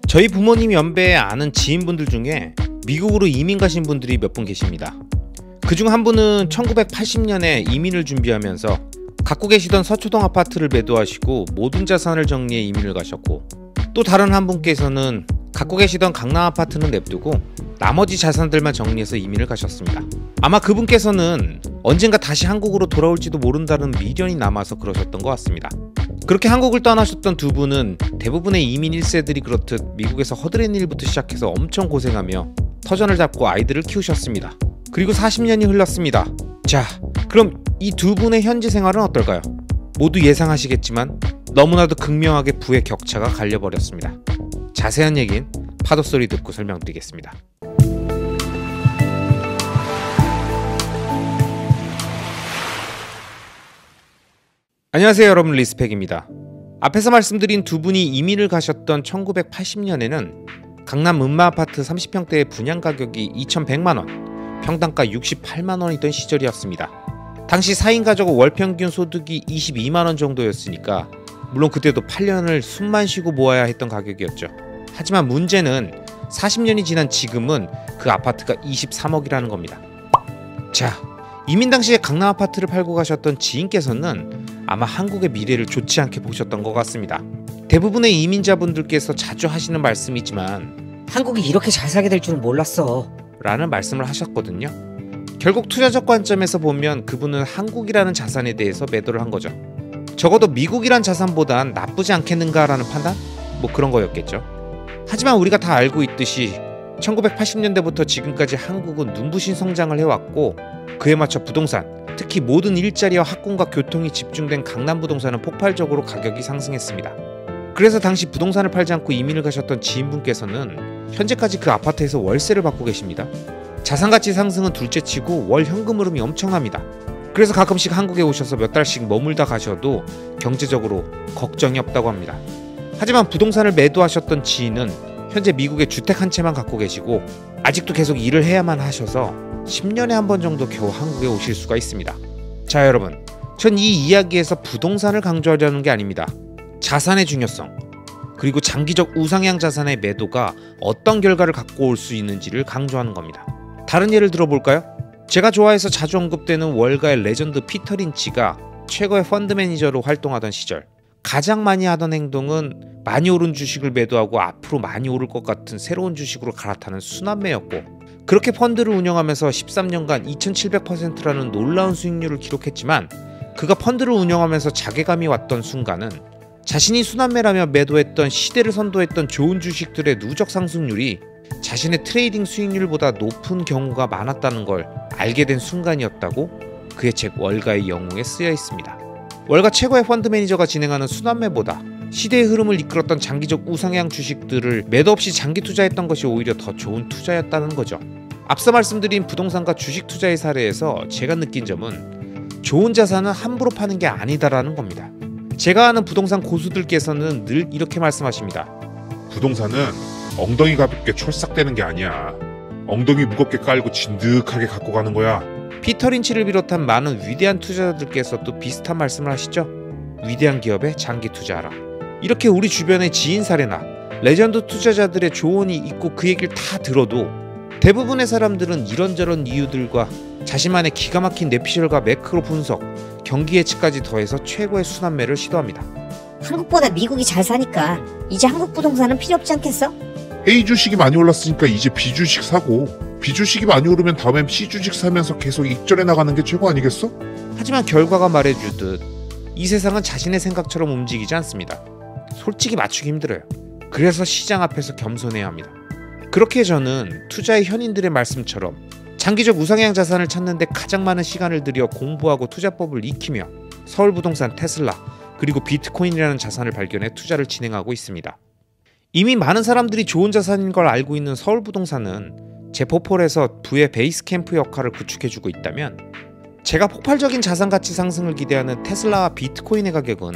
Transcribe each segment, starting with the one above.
저희 부모님 연배에 아는 지인분들 중에 미국으로 이민 가신 분들이 몇 분 계십니다. 그중 한 분은 1980년에 이민을 준비하면서 갖고 계시던 서초동 아파트를 매도하시고 모든 자산을 정리해 이민을 가셨고, 또 다른 한 분께서는 갖고 계시던 강남 아파트는 냅두고 나머지 자산들만 정리해서 이민을 가셨습니다. 아마 그분께서는 언젠가 다시 한국으로 돌아올지도 모른다는 미련이 남아서 그러셨던 것 같습니다. 그렇게 한국을 떠나셨던 두 분은 대부분의 이민 1세들이 그렇듯 미국에서 허드렛 일부터 시작해서 엄청 고생하며 터전을 잡고 아이들을 키우셨습니다. 그리고 40년이 흘렀습니다. 자, 그럼 이 두 분의 현재 생활은 어떨까요? 모두 예상하시겠지만 너무나도 극명하게 부의 격차가 갈려버렸습니다. 자세한 얘기는 파도 소리 듣고 설명드리겠습니다. 안녕하세요 여러분, 리스펙입니다. 앞에서 말씀드린 두 분이 이민을 가셨던 1980년에는 강남 음마아파트 30평대의 분양 가격이 2,100만원, 평당가 68만원이던 시절이었습니다. 당시 4인 가족 월 평균 소득이 22만원 정도였으니까 물론 그때도 8년을 숨만 쉬고 모아야 했던 가격이었죠. 하지만 문제는 40년이 지난 지금은 그 아파트가 23억이라는 겁니다. 자, 이민 당시에 강남 아파트를 팔고 가셨던 지인께서는 아마 한국의 미래를 좋지 않게 보셨던 것 같습니다. 대부분의 이민자분들께서 자주 하시는 말씀이지만 한국이 이렇게 잘 살게 될 줄은 몰랐어 라는 말씀을 하셨거든요. 결국 투자적 관점에서 보면 그분은 한국이라는 자산에 대해서 매도를 한 거죠. 적어도 미국이란 자산보단 나쁘지 않겠는가 라는 판단? 뭐 그런 거였겠죠. 하지만 우리가 다 알고 있듯이 1980년대부터 지금까지 한국은 눈부신 성장을 해왔고, 그에 맞춰 부동산, 특히 모든 일자리와 학군과 교통이 집중된 강남 부동산은 폭발적으로 가격이 상승했습니다. 그래서 당시 부동산을 팔지 않고 이민을 가셨던 지인분께서는 현재까지 그 아파트에서 월세를 받고 계십니다. 자산가치 상승은 둘째치고 월 현금 흐름이 엄청납니다. 그래서 가끔씩 한국에 오셔서 몇 달씩 머물다 가셔도 경제적으로 걱정이 없다고 합니다. 하지만 부동산을 매도하셨던 지인은 현재 미국에 주택 한 채만 갖고 계시고 아직도 계속 일을 해야만 하셔서 10년에 한 번 정도 겨우 한국에 오실 수가 있습니다. 자 여러분, 전 이 이야기에서 부동산을 강조하려는 게 아닙니다. 자산의 중요성, 그리고 장기적 우상향 자산의 매도가 어떤 결과를 갖고 올 수 있는지를 강조하는 겁니다. 다른 예를 들어볼까요? 제가 좋아해서 자주 언급되는 월가의 레전드 피터 린치가 최고의 펀드 매니저로 활동하던 시절 가장 많이 하던 행동은 많이 오른 주식을 매도하고 앞으로 많이 오를 것 같은 새로운 주식으로 갈아타는 순환매였고, 그렇게 펀드를 운영하면서 13년간 2700%라는 놀라운 수익률을 기록했지만, 그가 펀드를 운영하면서 자괴감이 왔던 순간은 자신이 순환매라며 매도했던 시대를 선도했던 좋은 주식들의 누적 상승률이 자신의 트레이딩 수익률보다 높은 경우가 많았다는 걸 알게 된 순간이었다고 그의 책 월가의 영웅에 쓰여 있습니다. 월가 최고의 펀드 매니저가 진행하는 순환매보다 시대의 흐름을 이끌었던 장기적 우상향 주식들을 매도 없이 장기 투자했던 것이 오히려 더 좋은 투자였다는 거죠. 앞서 말씀드린 부동산과 주식 투자의 사례에서 제가 느낀 점은 좋은 자산은 함부로 파는 게 아니다라는 겁니다. 제가 아는 부동산 고수들께서는 늘 이렇게 말씀하십니다. 부동산은 엉덩이 가볍게 촐싹대는 게 아니야. 엉덩이 무겁게 깔고 진득하게 갖고 가는 거야. 피터 린치를 비롯한 많은 위대한 투자자들께서도 비슷한 말씀을 하시죠. 위대한 기업에 장기 투자하라. 이렇게 우리 주변의 지인 사례나 레전드 투자자들의 조언이 있고 그 얘기를 다 들어도 대부분의 사람들은 이런저런 이유들과 자신만의 기가 막힌 뇌피셜과 매크로 분석, 경기 예측까지 더해서 최고의 순환매를 시도합니다. 한국보다 미국이 잘 사니까 이제 한국 부동산은 필요 없지 않겠어? A 주식이 많이 올랐으니까 이제 B 주식 사고, B 주식이 많이 오르면 다음엔 C 주식 사면서 계속 익절해 나가는 게 최고 아니겠어? 하지만 결과가 말해주듯 이 세상은 자신의 생각처럼 움직이지 않습니다. 솔직히 맞추기 힘들어요. 그래서 시장 앞에서 겸손해야 합니다. 그렇게 저는 투자의 현인들의 말씀처럼 장기적 우상향 자산을 찾는 데 가장 많은 시간을 들여 공부하고 투자법을 익히며 서울부동산, 테슬라, 그리고 비트코인이라는 자산을 발견해 투자를 진행하고 있습니다. 이미 많은 사람들이 좋은 자산인 걸 알고 있는 서울부동산은 제 포폴에서 부의 베이스 캠프 역할을 구축해주고 있다면, 제가 폭발적인 자산 가치 상승을 기대하는 테슬라와 비트코인의 가격은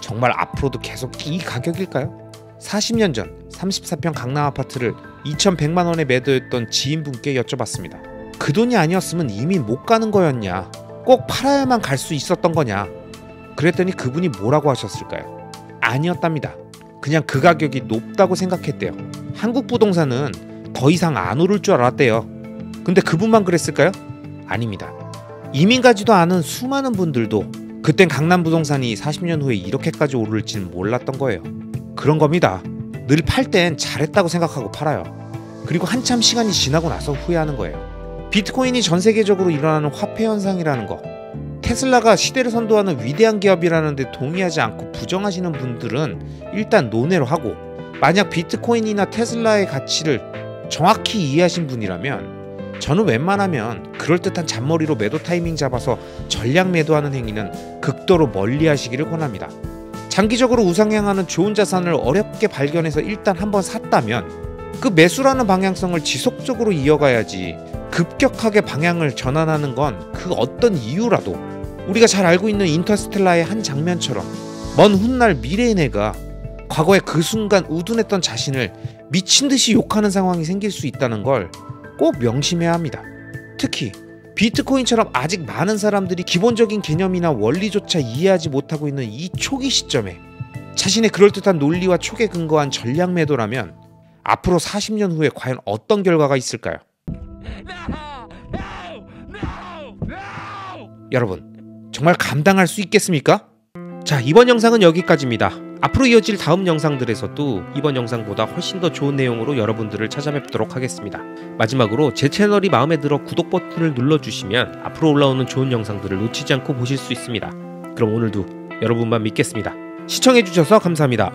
정말 앞으로도 계속 이 가격일까요? 40년 전 34평 강남 아파트를 2,100만원에 매도했던 지인분께 여쭤봤습니다. 그 돈이 아니었으면 이미 못 가는 거였냐? 꼭 팔아야만 갈 수 있었던 거냐? 그랬더니 그분이 뭐라고 하셨을까요? 아니었답니다. 그냥 그 가격이 높다고 생각했대요. 한국 부동산은 더 이상 안 오를 줄 알았대요. 근데 그분만 그랬을까요? 아닙니다. 이민 가지도 않은 수많은 분들도 그땐 강남 부동산이 40년 후에 이렇게까지 오를지는 몰랐던 거예요. 그런 겁니다. 늘 팔 땐 잘했다고 생각하고 팔아요. 그리고 한참 시간이 지나고 나서 후회하는 거예요. 비트코인이 전 세계적으로 일어나는 화폐 현상이라는 거, 테슬라가 시대를 선도하는 위대한 기업이라는 데 동의하지 않고 부정하시는 분들은 일단 논외로 하고, 만약 비트코인이나 테슬라의 가치를 정확히 이해하신 분이라면 저는 웬만하면 그럴듯한 잔머리로 매도 타이밍 잡아서 전략 매도하는 행위는 극도로 멀리 하시기를 권합니다. 장기적으로 우상향하는 좋은 자산을 어렵게 발견해서 일단 한번 샀다면 그 매수라는 방향성을 지속적으로 이어가야지, 급격하게 방향을 전환하는 건 그 어떤 이유라도, 우리가 잘 알고 있는 인터스텔라의 한 장면처럼 먼 훗날 미래의 내가 과거에 그 순간 우둔했던 자신을 미친듯이 욕하는 상황이 생길 수 있다는 걸 꼭 명심해야 합니다. 특히 비트코인처럼 아직 많은 사람들이 기본적인 개념이나 원리조차 이해하지 못하고 있는 이 초기 시점에 자신의 그럴듯한 논리와 촉에 근거한 전략 매도라면 앞으로 40년 후에 과연 어떤 결과가 있을까요? 여러분, 정말 감당할 수 있겠습니까? 자, 이번 영상은 여기까지입니다. 앞으로 이어질 다음 영상들에서도 이번 영상보다 훨씬 더 좋은 내용으로 여러분들을 찾아뵙도록 하겠습니다. 마지막으로 제 채널이 마음에 들어 구독 버튼을 눌러주시면 앞으로 올라오는 좋은 영상들을 놓치지 않고 보실 수 있습니다. 그럼 오늘도 여러분만 믿겠습니다. 시청해주셔서 감사합니다.